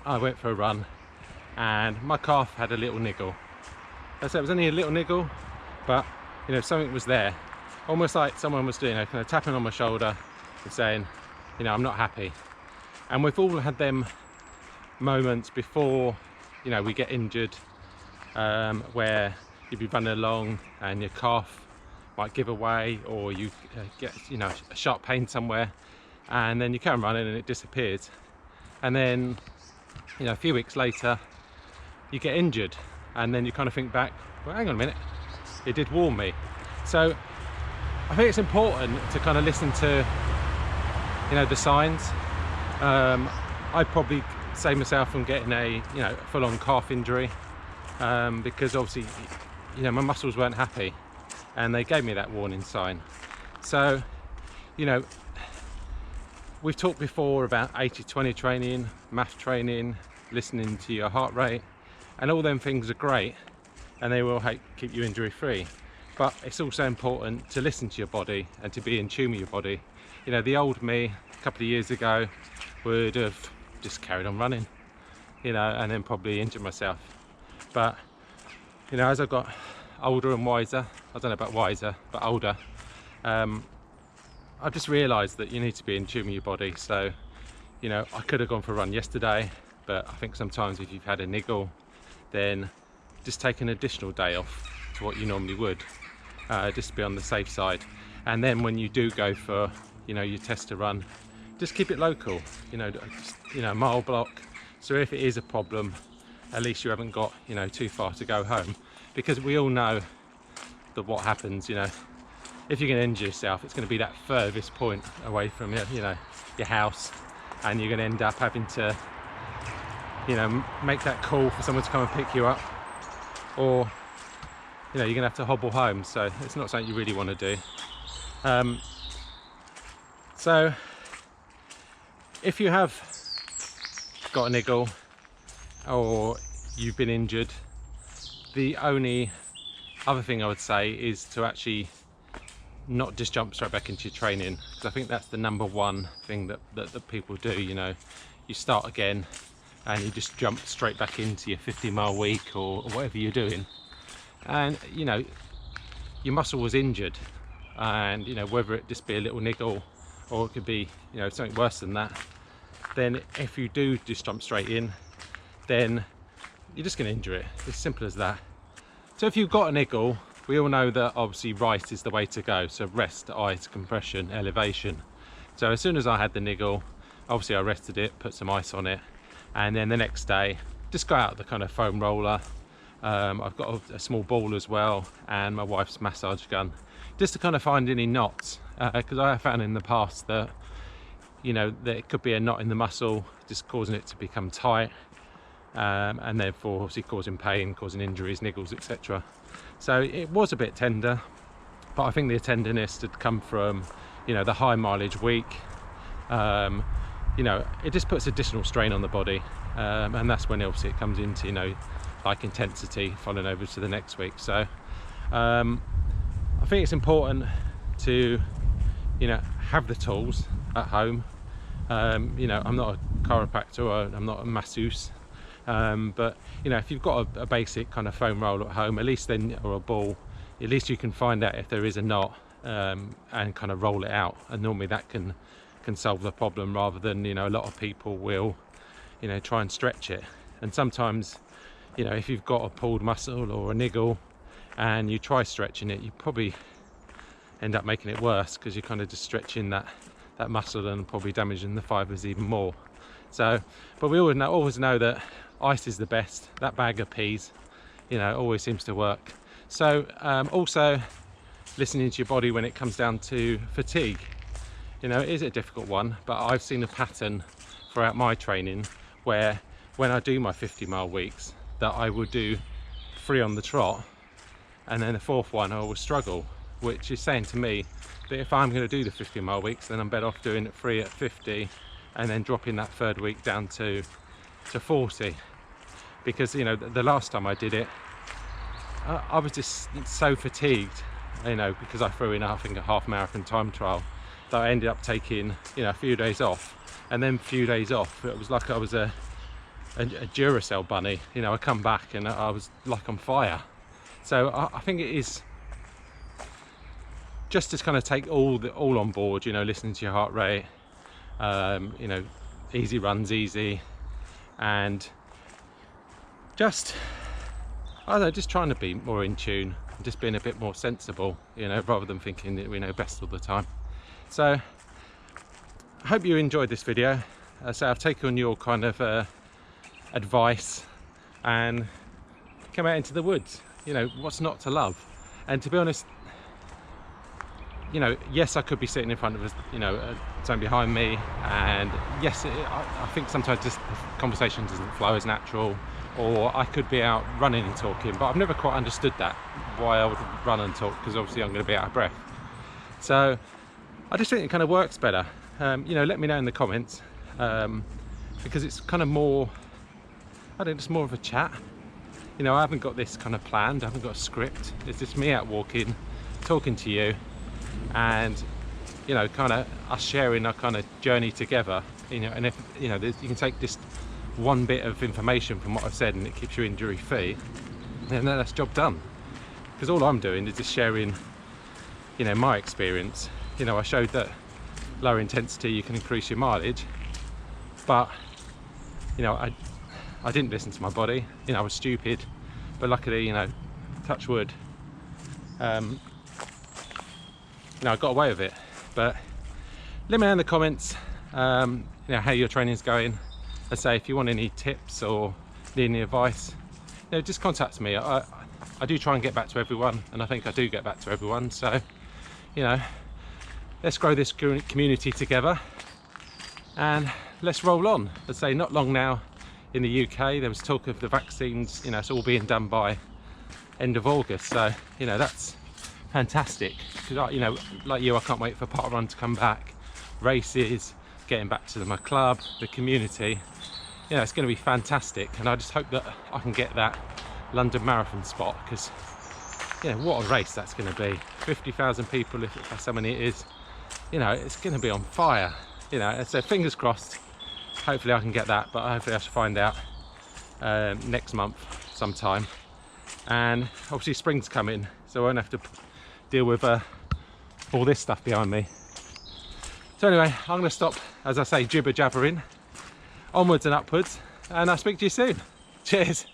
I went for a run and my calf had a little niggle. So it was only a little niggle, but you know, something was there, almost like someone was doing, kind of tapping on my shoulder and saying, you know, I'm not happy. And we've all had them moments before, you know, we get injured, where you'd be running along and your calf might give away, or you get, you know, a sharp pain somewhere, and then you carry on running and it disappears. And then, you know, a few weeks later you get injured, and then you kind of think back, well, hang on a minute, it did warn me. So I think it's important to kind of listen to, you know, the signs. I'd probably save myself from getting a, you know, full-on calf injury, because obviously, you know, my muscles weren't happy and they gave me that warning sign. So, you know, we've talked before about 80-20 training, math training, listening to your heart rate, and all them things are great and they will help keep you injury free. But it's also important to listen to your body and to be in tune with your body. You know, the old me a couple of years ago would have just carried on running, you know, and then probably injured myself. But, you know, as I got older and wiser, I don't know about wiser, but older, I've just realised that you need to be in tune with your body. So, you know, I could have gone for a run yesterday, but I think sometimes if you've had a niggle, then just take an additional day off to what you normally would, just to be on the safe side. And then when you do go for, you know, your test to run, just keep it local, you know, just, you know, mile block. So if it is a problem, at least you haven't got, you know, too far to go home, because we all know that what happens, you know, if you're going to injure yourself, it's going to be that furthest point away from your, you know, your house, and you're going to end up having to, you know, make that call for someone to come and pick you up, or, you know, you're going to have to hobble home. So it's not something you really want to do. So if you have got a niggle or you've been injured, the only other thing I would say is to actually not just jump straight back into your training, because I think that's the number one thing that people do. You know, you start again and you just jump straight back into your 50-mile week or whatever you're doing, and you know, your muscle was injured, and you know, whether it just be a little niggle or it could be, you know, something worse than that, then if you do just jump straight in, then you're just going to injure it. It's as simple as that. So if you've got a niggle, we all know that obviously right is the way to go. So rest, ice, compression, elevation. So as soon as I had the niggle, obviously I rested it, put some ice on it, and then the next day just go out with the kind of foam roller. I've got a small ball as well, and my wife's massage gun, just to kind of find any knots, because I have found in the past that, you know, that it could be a knot in the muscle just causing it to become tight, and therefore obviously causing pain, causing injuries, niggles, etc. So it was a bit tender, but I think the tenderness had come from, you know, the high mileage week. You know, it just puts additional strain on the body, and that's when obviously it comes into, you know, like intensity following over to the next week. So I think it's important to, you know, have the tools at home. You know, I'm not a chiropractor or I'm not a masseuse, but you know, if you've got a basic kind of foam roll at home, at least then, or a ball, at least you can find out if there is a knot, and kind of roll it out, and normally that can solve the problem, rather than, you know, a lot of people will, you know, try and stretch it. And sometimes, you know, if you've got a pulled muscle or a niggle and you try stretching it, you probably end up making it worse, because you're kind of just stretching that muscle and probably damaging the fibers even more. So, but we always know that ice is the best. That bag of peas, you know, always seems to work. So also listening to your body when it comes down to fatigue. You know, it is a difficult one, but I've seen a pattern throughout my training where when I do my 50-mile weeks, that I will do 3 on the trot, and then the 4th one I will struggle, which is saying to me that if I'm going to do the 50-mile weeks, then I'm better off doing it 3 at 50 and then dropping that 3rd week down to 40. Because, you know, the last time I did it, I was just so fatigued, you know, because I threw in, I think, a half marathon time trial, that I ended up taking, you know, a few days off, and then a few days off. It was like I was a a Duracell bunny. You know, I come back and I was like on fire. So I think it is just to kind of take all on board, you know, listening to your heart rate, you know, easy runs easy, and just, I don't know, just trying to be more in tune, just being a bit more sensible, you know, rather than thinking that we know best all the time. So I hope you enjoyed this video. So I've taken on your kind of advice and come out into the woods. You know, what's not to love? And to be honest, you know, yes, I could be sitting in front of us, you know, someone behind me, and yes, I think sometimes just the conversation doesn't flow as natural, or I could be out running and talking, but I've never quite understood that, why I would run and talk, because obviously I'm going to be out of breath. So I just think it kind of works better. You know, let me know in the comments, because it's kind of more, I don't know, it's more of a chat. You know, I haven't got this kind of planned, I haven't got a script. It's just me out walking, talking to you, and you know, kind of us sharing our kind of journey together. You know, and if you know, you can take just one bit of information from what I've said and it keeps you injury free, then that's job done. Because all I'm doing is just sharing, you know, my experience. You know, I showed that lower intensity you can increase your mileage, but you know, I didn't listen to my body. You know, I was stupid, but luckily, you know, touch wood, you know, I got away with it. But let me know in the comments, you know, how your training's going. I say, if you want any tips or need any advice, you know, just contact me. I do try and get back to everyone, and I think I do get back to everyone. So, you know, let's grow this community together, and let's roll on. Let's say, not long now in the UK, there was talk of the vaccines, you know, it's all being done by end of August. So, you know, that's fantastic, because you know, like you, I can't wait for Part Run to come back, races, getting back to my club, the community. You know, it's going to be fantastic, and I just hope that I can get that London Marathon spot, because you know, what a race that's going to be. 50,000 people, if that's how many it is. You know, it's going to be on fire. You know, so fingers crossed, hopefully I can get that, but hopefully I should find out next month sometime. And obviously spring's coming, so I won't have to deal with all this stuff behind me. So anyway, I'm going to stop, as I say, jibber jabbering, onwards and upwards, and I'll speak to you soon. Cheers.